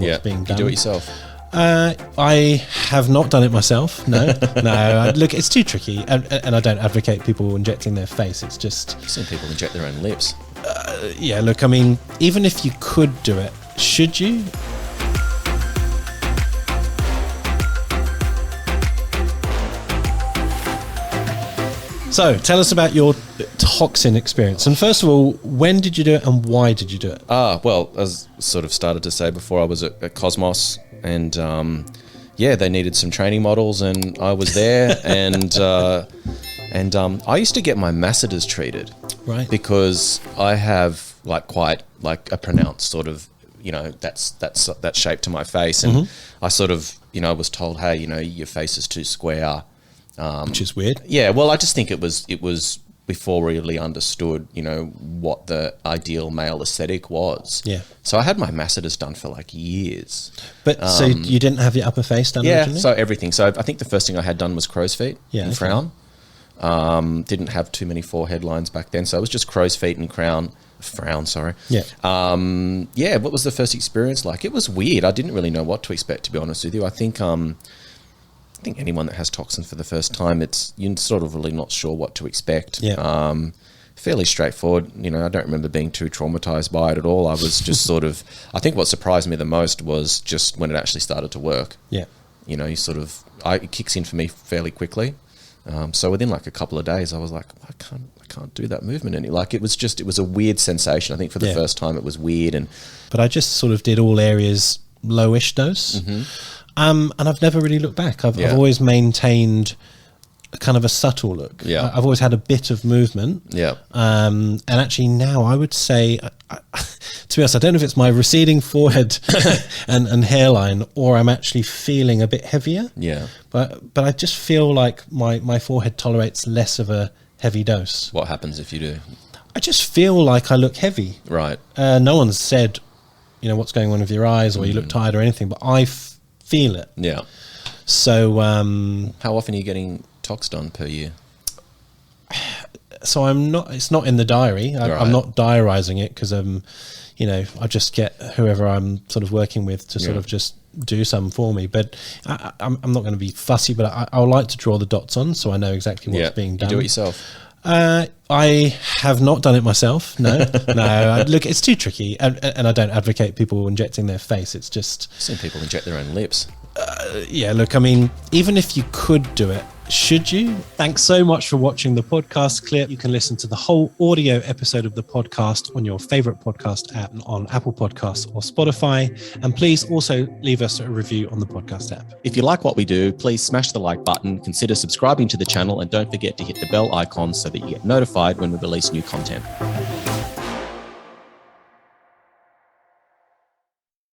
what's being done. You do it yourself? I have not done it myself. No, no. Look, it's too tricky, and I don't advocate people injecting their face. It's just I've seen people inject their own lips. yeah. Look, I mean, even if you could do it, should you? So, tell us about your toxin experience. And first of all, when did you do it and why did you do it? Well, as sort of started to say before, I was at Cosmos and, they needed some training models and I was there and I used to get my masseters treated. Right. Because I have quite a pronounced sort of, that shape to my face. And I sort of, was told, hey, your face is too square. Which is weird. Yeah, well, I just think it was before we really understood, what the ideal male aesthetic was. Yeah. So I had my masseters done for years. But so you didn't have your upper face done originally? So everything. So I think the first thing I had done was crow's feet and frown. Didn't have too many forehead lines back then, so it was just crow's feet and frown, sorry. Yeah. What was the first experience like? It was weird. I didn't really know what to expect, to be honest with you. I think anyone that has toxin for the first time, you're sort of really not sure what to expect. Yeah. Fairly straightforward. I don't remember being too traumatized by it at all. I was just sort of, I think what surprised me the most was just when it actually started to work. Yeah. It kicks in for me fairly quickly. So within a couple of days, I was like, I can't do that movement anymore. It was a weird sensation. I think for the first time it was weird. But I just sort of did all areas lowish dose. Mm-hmm. And I've never really looked back. I've always maintained kind of a subtle look. Yeah. I've always had a bit of movement. Yeah. And actually now I would say, to be honest, I don't know if it's my receding forehead and hairline or I'm actually feeling a bit heavier. Yeah. But I just feel like my forehead tolerates less of a heavy dose. What happens if you do? I just feel like I look heavy. Right. No one's said, what's going on with your eyes or you look tired or anything, but I feel it. Yeah. So how often are you getting tox done per year? So it's not in the diary. I'm not diarising it because I just get whoever I'm sort of working with to sort of just do some for me. But I'm not going to be fussy, but I would like to draw the dots on so I know exactly what's being done. You do it yourself? I have not done it myself. No, no. Look, it's too tricky, and I don't advocate people injecting their face. It's just I've seen people inject their own lips. Yeah. Look, I mean, even if you could do it, should you? Thanks so much for watching the podcast clip. You can listen to the whole audio episode of the podcast on your favorite podcast app, on Apple Podcasts or Spotify. And please also leave us a review on the podcast app. If you like what we do, please smash the like button, consider subscribing to the channel, and don't forget to hit the bell icon so that you get notified when we release new content.